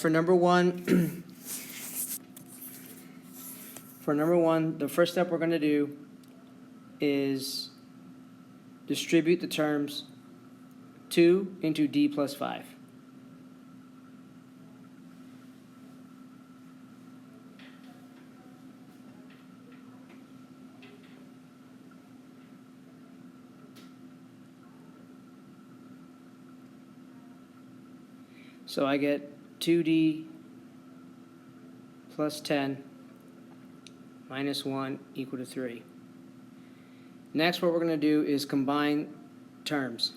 for number one, the first step we're going to do is distribute the terms 2 into d plus 5. So I get 2d plus 10 minus 1 equal to 3. Next, what we're going to do is combine terms.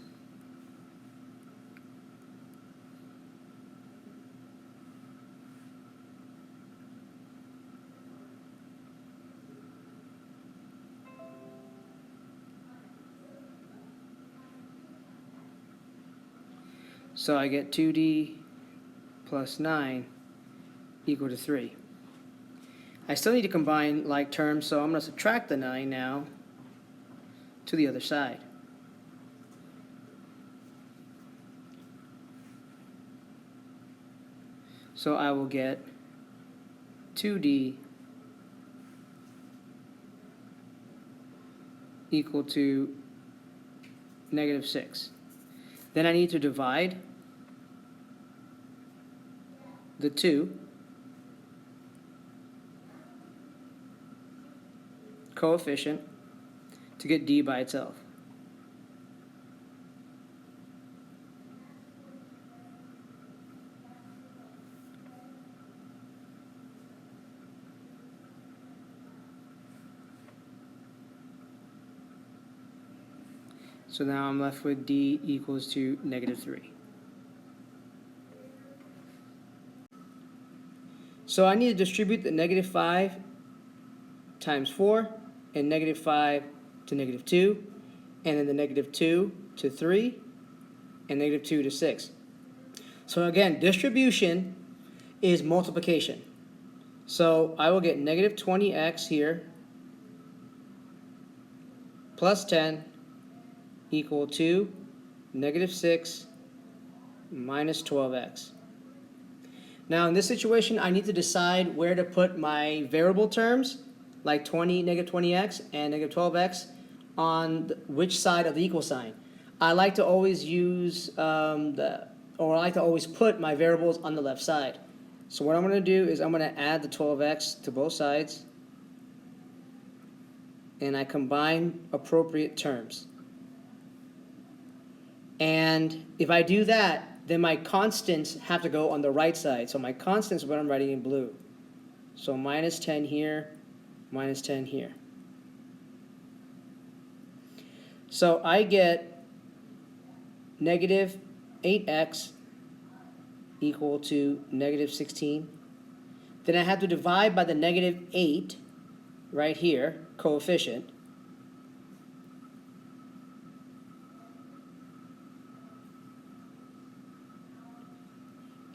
So I get 2d plus 9 equal to 3. I still need to combine like terms, so I'm going to subtract the 9 now to the other side. So I will get 2d equal to negative 6. Then I need to divide the 2 coefficient to get d by itself. So now I'm left with d equals to negative 3. So I need to distribute the negative 5 times 4 and negative 5 to negative 2, and then the negative 2 to 3 and negative 2 to 6. So again, distribution is multiplication. So I will get negative 20x here plus 10 equal to negative 6 minus 12x. Now in this situation, I need to decide where to put my variable terms, like negative 20x and negative 12x, on which side of the equal sign. I like to always use I like to always put my variables on the left side. So what I'm going to do is I'm going to add the 12x to both sides, and I combine appropriate terms. And if I do that, then my constants have to go on the right side. So my constants are what I'm writing in blue. So minus 10 here, minus 10 here. So I get negative 8x equal to negative 16. Then I have to divide by the negative 8 right here, coefficient.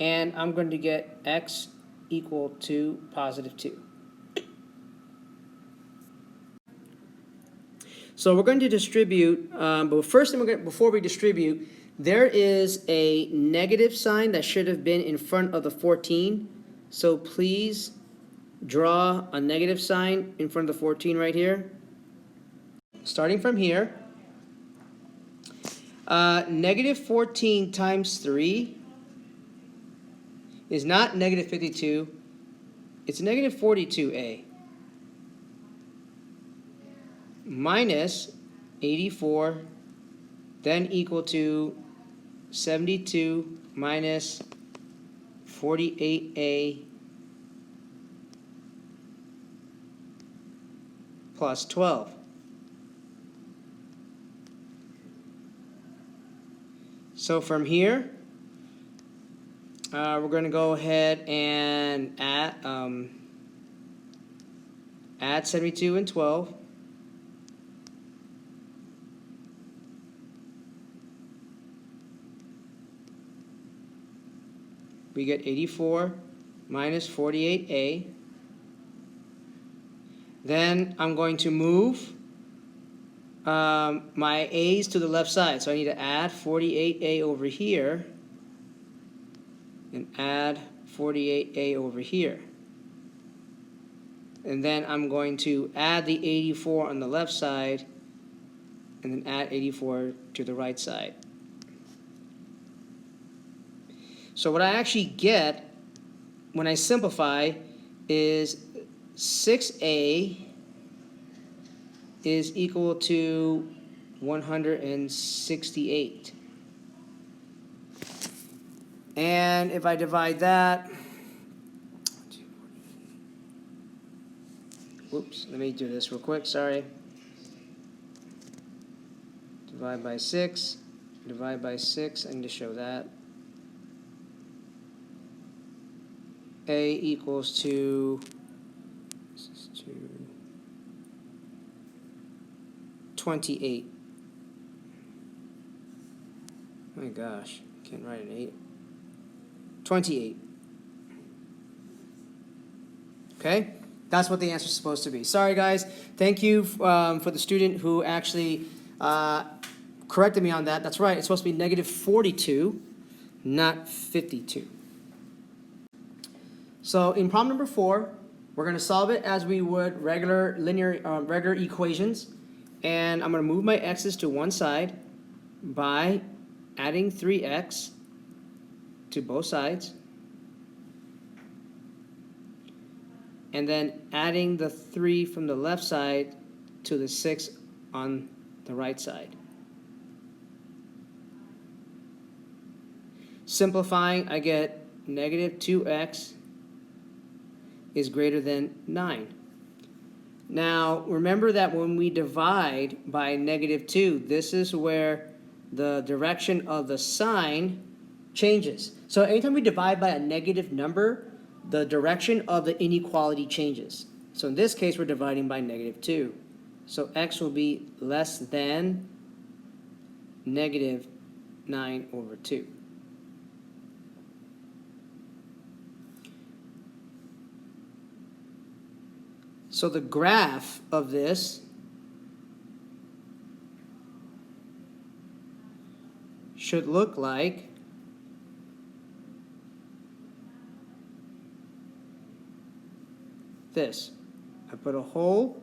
And I'm going to get x equal to positive 2. So we're going to distribute, but first before we distribute, there is a negative sign that should have been in front of the 14. So please draw a negative sign in front of the 14 right here. Starting from here, negative 14 times 3 is not negative 52, it's negative 42a minus 84, then equal to 72 minus 48a plus 12. So from here, we're going to go ahead and add 72 and 12. We get 84 minus 48a. Then I'm going to move my a's to the left side. So I need to add 48a over here and add 48a over here. And then I'm going to add the 84 on the left side and then add 84 to the right side. So what I actually get when I simplify is 6a is equal to 168. And if I divide that, whoops, let me do this real quick, sorry. Divide by 6, divide by 6, I need to show that. A equals to 28. My gosh, can't write an 8. 28. Okay, that's what the answer is supposed to be. Sorry, guys. Thank you for the student who actually corrected me on that. That's right. It's supposed to be negative 42, not 52. So in problem number 4, we're going to solve it as we would regular regular equations. And I'm going to move my x's to one side by adding 3x to both sides. And then adding the 3 from the left side to the 6 on the right side. Simplifying, I get negative 2x is greater than 9. Now, remember that when we divide by negative 2, this is where the direction of the sign changes. So anytime we divide by a negative number, the direction of the inequality changes. So in this case, we're dividing by negative 2. So x will be less than negative 9 over 2. So the graph of this should look like this. I put a hole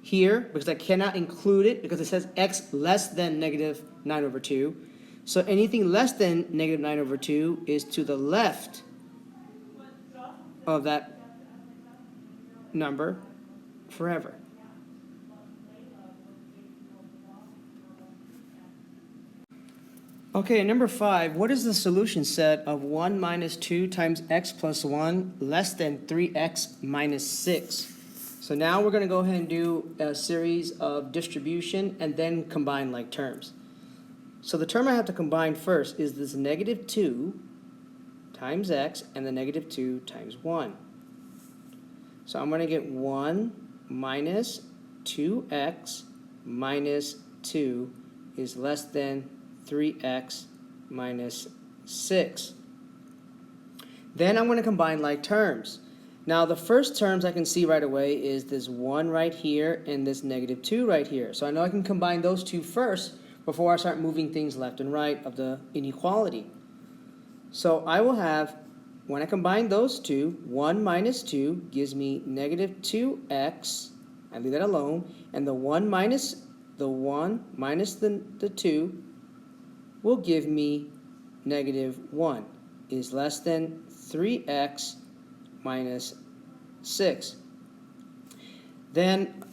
here because I cannot include it because it says x less than negative 9 over 2. So anything less than negative 9 over 2 is to the left of that number forever. Okay, number 5, what is the solution set of 1 minus 2 times x plus 1 less than 3x minus 6? So now we're going to go ahead and do a series of distribution and then combine like terms. So the term I have to combine first is this negative 2 times x and the negative 2 times 1. So I'm going to get 1 minus 2x minus 2 is less than 3x minus 6. Then I'm going to combine like terms. Now the first terms I can see right away is this 1 right here and this negative 2 right here. So I know I can combine those two first before I start moving things left and right of the inequality. So I will have, when I combine those two, 1 minus 2 gives me negative 2x. I leave that alone. And the 1 minus the 2 will give me negative 1 is less than 3x minus 6. Then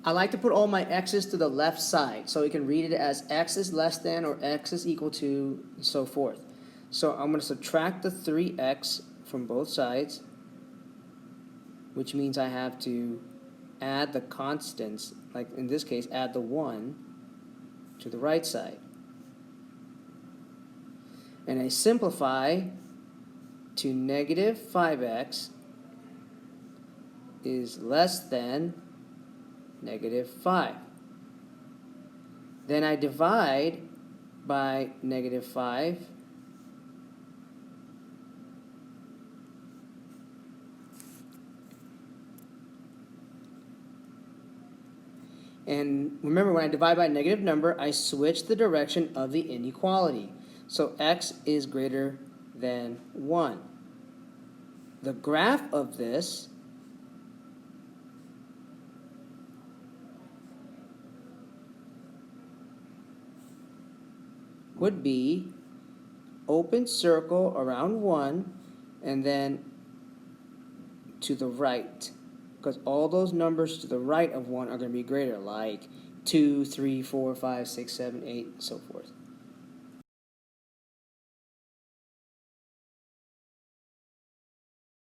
I like to put all my x's to the left side so we can read it as x is less than or x is equal to and so forth. So I'm going to subtract the 3x from both sides, which means I have to add the constants, like in this case add the 1 to the right side. And I simplify to negative 5x is less than negative 5. Then I divide by negative 5. And remember, when I divide by a negative number, I switch the direction of the inequality. So x is greater than 1. the graph of this would be open circle around 1 and then to the right, because all those numbers to the right of 1 are going to be greater, like 2, 3, 4, 5, 6, 7, 8, and so forth.